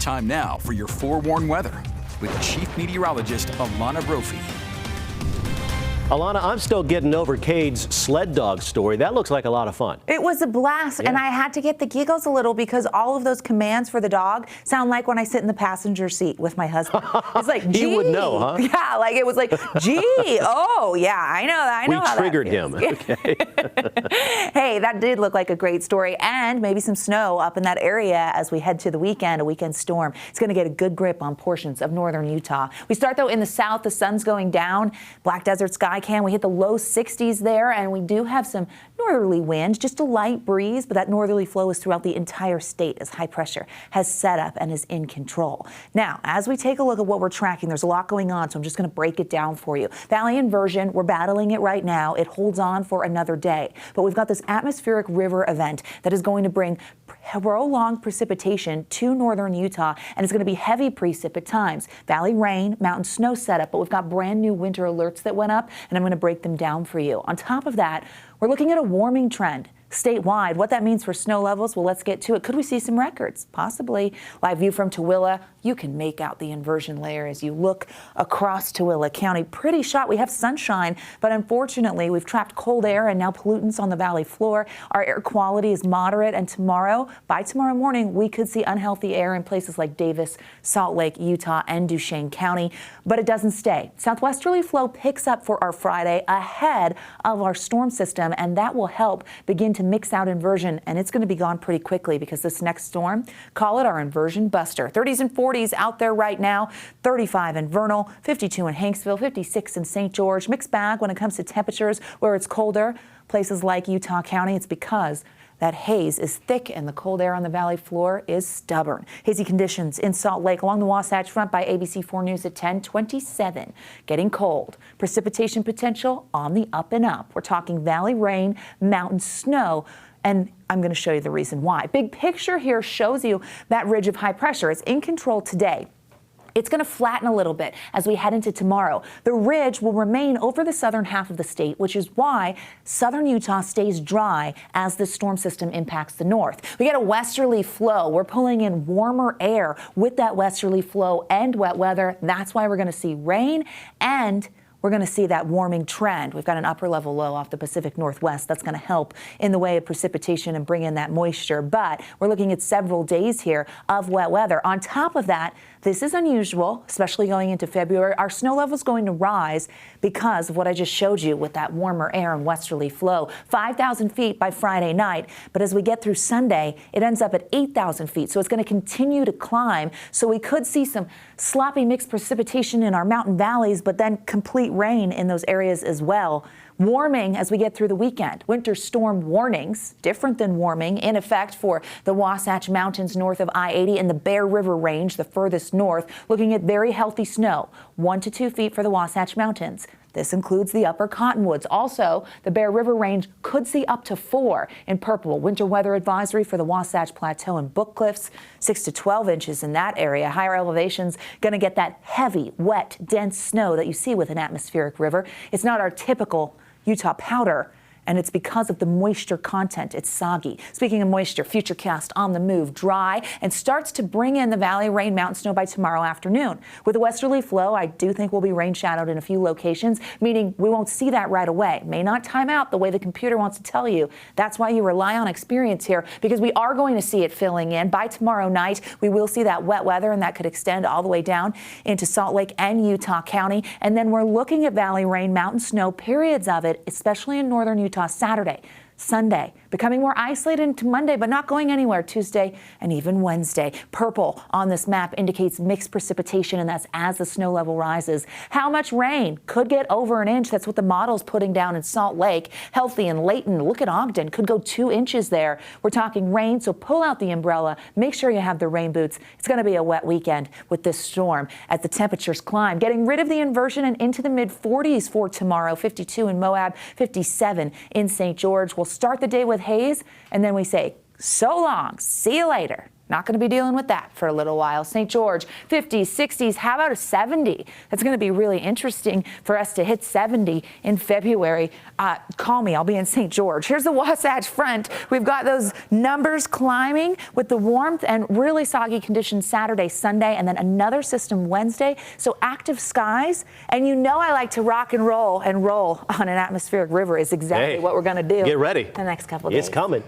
Time now for your forewarned weather with Chief Meteorologist Alana Brophy. Alana, I'm still getting over Cade's sled dog story. That looks like a lot of fun. It was a blast, and I had to get the giggles a little because all of those commands for the dog sound like when I sit in the passenger seat with my husband. It's like, gee. He would know, huh? Yeah, like it was like, gee, oh, yeah, I know that. I know how triggered that him. Okay. Hey, that did look like a great story, and maybe some snow up in that area as we head to the weekend, a weekend storm. It's going to get a good grip on portions of northern Utah. We start, though, in the south. The sun's going down. Black Desert Sky Cam, we hit the low 60s there, and we do have some northerly winds, just a light breeze, but that northerly flow is throughout the entire state as high pressure has set up and is in control. Now, as we take a look at what we're tracking, there's a lot going on, so I'm just going to break it down for you. Valley inversion, we're battling it right now. It holds on for another day, but we've got this atmospheric river event that is going to bring prolonged precipitation to northern Utah, and it's going to be heavy precip at times. Valley rain, mountain snow setup, but we've got brand new winter alerts that went up, and I'm going to break them down for you. On top of that, we're looking at a warming trend statewide. What that means for snow levels, well, let's get to it. Could we see some records? Possibly. Live view from Tooele. You can make out the inversion layer as you look across Tooele County. Pretty shot. We have sunshine, but unfortunately, we've trapped cold air and now pollutants on the valley floor. Our air quality is moderate, and by tomorrow morning, we could see unhealthy air in places like Davis, Salt Lake, Utah, and Duchesne County, but it doesn't stay. Southwesterly flow picks up for our Friday ahead of our storm system, and that will help begin to mix out inversion, and it's going to be gone pretty quickly because this next storm, call it our inversion buster. 30s and 40s out there right now, 35 in Vernal, 52 in Hanksville, 56 in St. George. Mixed bag when it comes to temperatures where it's colder. Places like Utah County, it's because that haze is thick and the cold air on the valley floor is stubborn. Hazy conditions in Salt Lake along the Wasatch Front by ABC4 News at 10:27. Getting cold. Precipitation potential on the up and up. We're talking valley rain, mountain snow, and I'm going to show you the reason why. Big picture here shows you that ridge of high pressure. It's in control today. It's going to flatten a little bit as we head into tomorrow. The ridge will remain over the southern half of the state, which is why southern Utah stays dry as this storm system impacts the north. We get a westerly flow. We're pulling in warmer air with that westerly flow and wet weather. That's why we're going to see rain, and we're going to see that warming trend. We've got an upper level low off the Pacific Northwest. That's going to help in the way of precipitation and bring in that moisture. But we're looking at several days here of wet weather. On top of that, this is unusual, especially going into February. Our snow level is going to rise because of what I just showed you with that warmer air and westerly flow. 5,000 feet by Friday night. But as we get through Sunday, it ends up at 8,000 feet. So it's going to continue to climb. So we could see some sloppy mixed precipitation in our mountain valleys, but then complete rain in those areas as well. Warming as we get through the weekend. Winter storm warnings, different than warming, in effect for the Wasatch Mountains north of I-80 and the Bear River Range, the furthest north, looking at very healthy snow, 1 to 2 feet for the Wasatch Mountains. This includes the upper Cottonwoods. Also, the Bear River Range could see up to 4 in purple. Winter weather advisory for the Wasatch Plateau and Book Cliffs, 6 to 12 inches in that area. Higher elevations going to get that heavy, wet, dense snow that you see with an atmospheric river. It's not our typical Utah powder, and it's because of the moisture content. It's soggy. Speaking of moisture, Futurecast on the move, dry, and starts to bring in the valley rain, mountain snow by tomorrow afternoon. With a westerly flow, I do think we'll be rain shadowed in a few locations, meaning we won't see that right away. May not time out the way the computer wants to tell you. That's why you rely on experience here, because we are going to see it filling in. By tomorrow night, we will see that wet weather, and that could extend all the way down into Salt Lake and Utah County. And then we're looking at valley rain, mountain snow, periods of it, especially in northern Utah, Saturday, Sunday, becoming more isolated into Monday, but not going anywhere Tuesday and even Wednesday. Purple on this map indicates mixed precipitation, and that's as the snow level rises. How much rain? Could get over an inch. That's what the model's putting down in Salt Lake. Healthy and Layton. Look at Ogden. Could go 2 inches there. We're talking rain, so pull out the umbrella. Make sure you have the rain boots. It's going to be a wet weekend with this storm as the temperatures climb. Getting rid of the inversion and into the mid-40s for tomorrow. 52 in Moab, 57 in St. George. We'll start the day with haze, and then we say, so long, see you later. Not going to be dealing with that for a little while. St. George, 50s, 60s. How about a 70? That's going to be really interesting for us to hit 70 in February. Call me. I'll be in St. George. Here's the Wasatch Front. We've got those numbers climbing with the warmth and really soggy conditions Saturday, Sunday, and then another system Wednesday. So active skies. And you know I like to rock and roll on an atmospheric river is exactly what we're going to do. Get ready. The next couple of days. It's coming.